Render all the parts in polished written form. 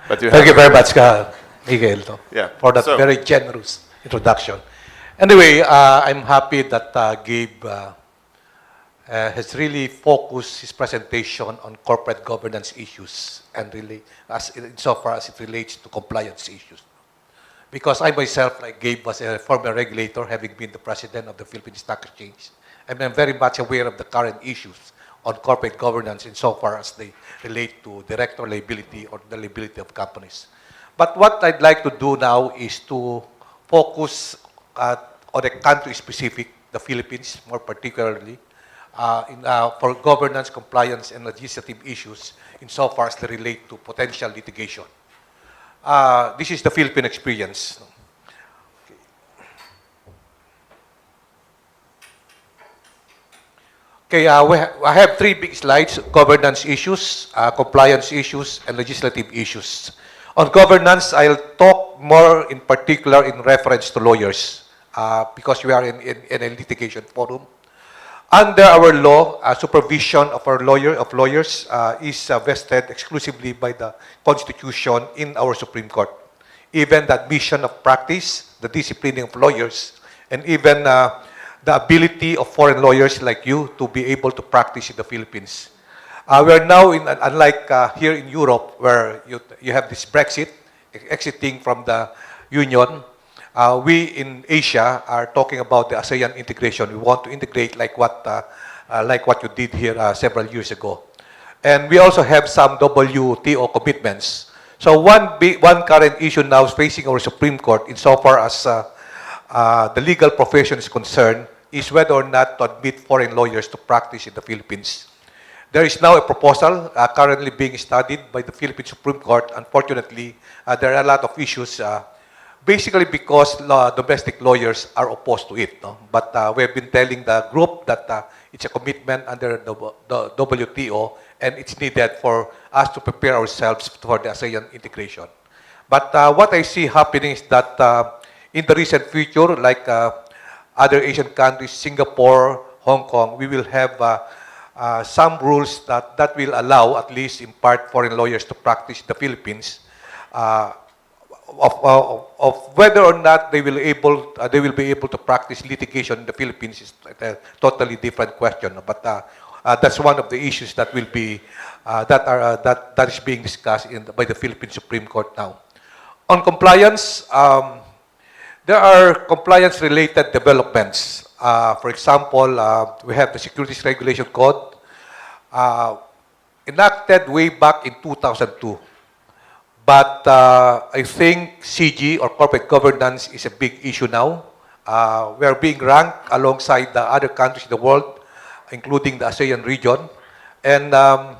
But you Thank you have very much, Miguel, no, Yeah. for that So- very generous introduction. Anyway, I'm happy that Gabe has really focused his presentation on corporate governance issues and really, insofar as it relates to compliance issues. Because I myself, like Gabe, was a former regulator, having been the president of the Philippine Stock Exchange, and I'm very much aware of the current issues on corporate governance insofar as they relate to director liability or the liability of companies. But what I'd like to do now is to focus on a country-specific, the Philippines more particularly, for governance, compliance, and legislative issues insofar as they relate to potential litigation. This is the Philippine experience. Okay, I have three big slides: governance issues, compliance issues, and legislative issues. On governance, I'll talk more in particular in reference to lawyers because we are in a litigation forum. Under our law, supervision of lawyers is vested exclusively by the Constitution in our Supreme Court. Even the admission of practice, the disciplining of lawyers, and even the ability of foreign lawyers like you to be able to practice in the Philippines. We are now in, unlike here in Europe, where you have this Brexit, exiting from the Union. We in Asia are talking about the ASEAN integration. We want to integrate like what you did here several years ago. And we also have some WTO commitments. So one current issue now is facing our Supreme Court insofar as the legal profession is concerned is whether or not to admit foreign lawyers to practice in the Philippines. There is now a proposal currently being studied by the Philippine Supreme Court. Unfortunately, there are a lot of issues, basically because domestic lawyers are opposed to it. No? But we have been telling the group that it's a commitment under the WTO, and it's needed for us to prepare ourselves for the ASEAN integration. But what I see happening is that in the recent future, like other Asian countries, Singapore, Hong Kong, we will have some rules that will allow, at least in part, foreign lawyers to practice in the Philippines. Of whether or not they will be able to practice litigation in the Philippines is a totally different question. But that's one of the issues that will be that is being discussed by the Philippine Supreme Court now. On compliance, there are compliance-related developments. For example, we have the Securities Regulation Code enacted way back in 2002. But I think CG, or corporate governance, is a big issue now. We are being ranked alongside the other countries in the world, including the ASEAN region. And I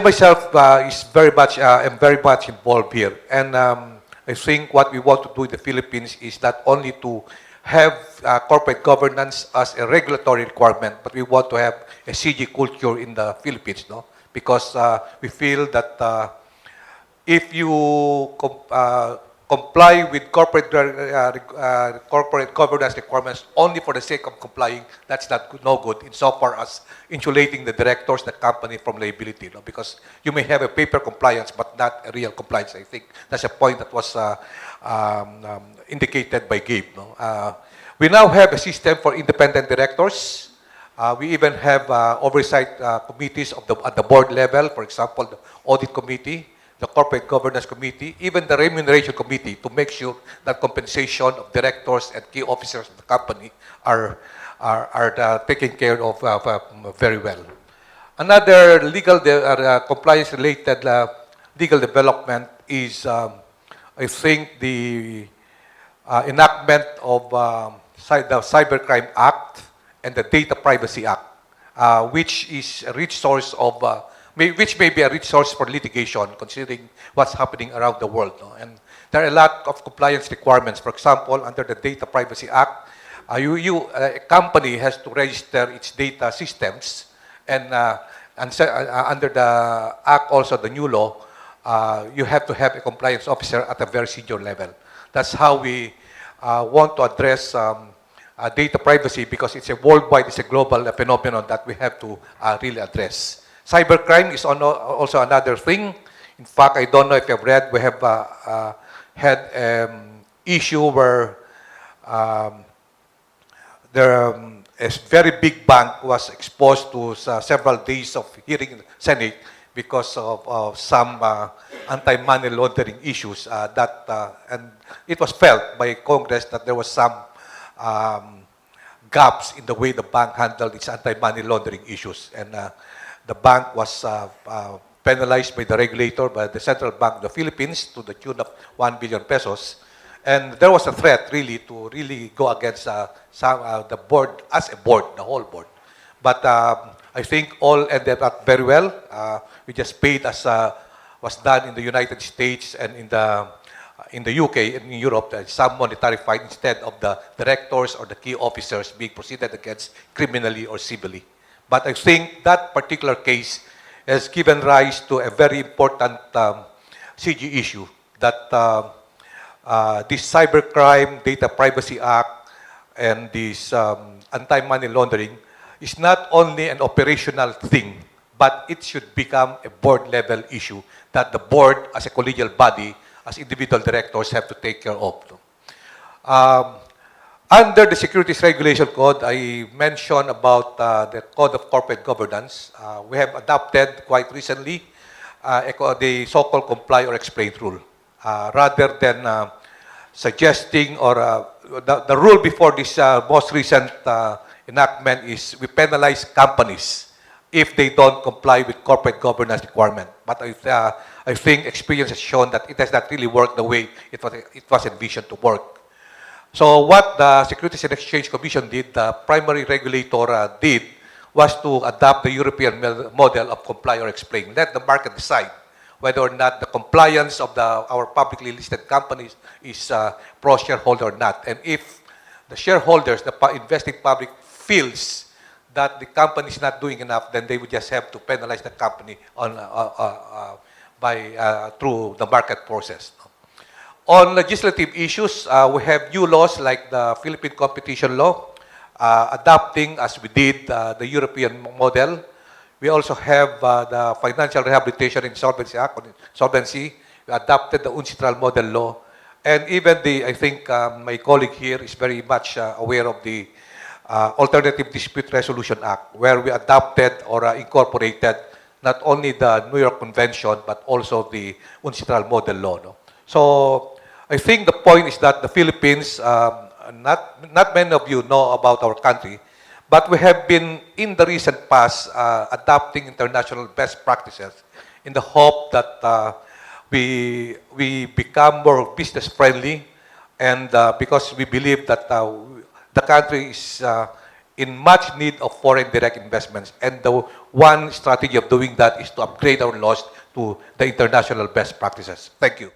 myself am very much involved here. And I think what we want to do in the Philippines is not only to have corporate governance as a regulatory requirement, but we want to have a CG culture in the Philippines, no? Because we feel that if you comply with corporate governance requirements only for the sake of complying, that's no good insofar as insulating the directors, the company from liability. No? Because you may have a paper compliance, but not a real compliance. I think that's a point that was indicated by Gabe. No? We now have a system for independent directors. We even have oversight committees at the board level, for example, the audit committee, the corporate governance committee, even the remuneration committee, to make sure that compensation of directors and key officers of the company are taken care of very well. Another legal compliance-related legal development is, I think, the enactment of the Cybercrime Act and the Data Privacy Act, which is a rich source of which may be a rich source for litigation, considering what's happening around the world. No? And there are a lot of compliance requirements. For example, under the Data Privacy Act, a company has to register its data systems, and under the Act, also the new law, you have to have a compliance officer at a very senior level. That's how we want to address data privacy, because it's a worldwide, it's a global phenomenon that we have to really address. Cybercrime is also another thing. In fact, I don't know if you've read, we have had issue where a very big bank was exposed to several days of hearing in the Senate because of some anti-money laundering issues and it was felt by Congress that there was some gaps in the way the bank handled its anti-money laundering issues. And the bank was penalized by the regulator, by the Central Bank of the Philippines, to the tune of 1 billion pesos. And there was a threat really to really go against the board as a board, the whole board. But I think all ended up very well. We just paid as was done in the United States and in the UK and in Europe, some monetary fine instead of the directors or the key officers being proceeded against criminally or civilly. But I think that particular case has given rise to a very important CG issue that this Cybercrime Data Privacy Act and this anti-money laundering is not only an operational thing, but it should become a board-level issue that the board, as a collegial body, as individual directors, have to take care of. Under the Securities Regulation Code, I mentioned about the Code of Corporate Governance. We have adopted quite recently the so-called comply or explain rule. Rather than suggesting or the rule before this most recent enactment is we penalize companies if they don't comply with corporate governance requirement. But I think experience has shown that it has not really worked the way it was envisioned to work. So what the Securities and Exchange Commission did, the primary regulator did, was to adopt the European model of comply or explain. Let the market decide whether or not the compliance of our publicly listed companies is pro-shareholder or not. And if the shareholders, the investing public, feels that the company is not doing enough, then they would just have to penalize the company through the market process. On legislative issues, we have new laws like the Philippine Competition Law, adopting, as we did, the European model. We also have the Financial Rehabilitation and Insolvency Act, Solvency. We adopted the UNCITRAL model law. And even I think my colleague here is very much aware of the Alternative Dispute Resolution Act, where we adopted or incorporated not only the New York Convention, but also the UNCITRAL model law. No? So I think the point is that the Philippines, not many of you know about our country, but we have been, in the recent past, adopting international best practices in the hope that we become more business-friendly, and because we believe that the country is in much need of foreign direct investments. And the one strategy of doing that is to upgrade our laws to the international best practices. Thank you.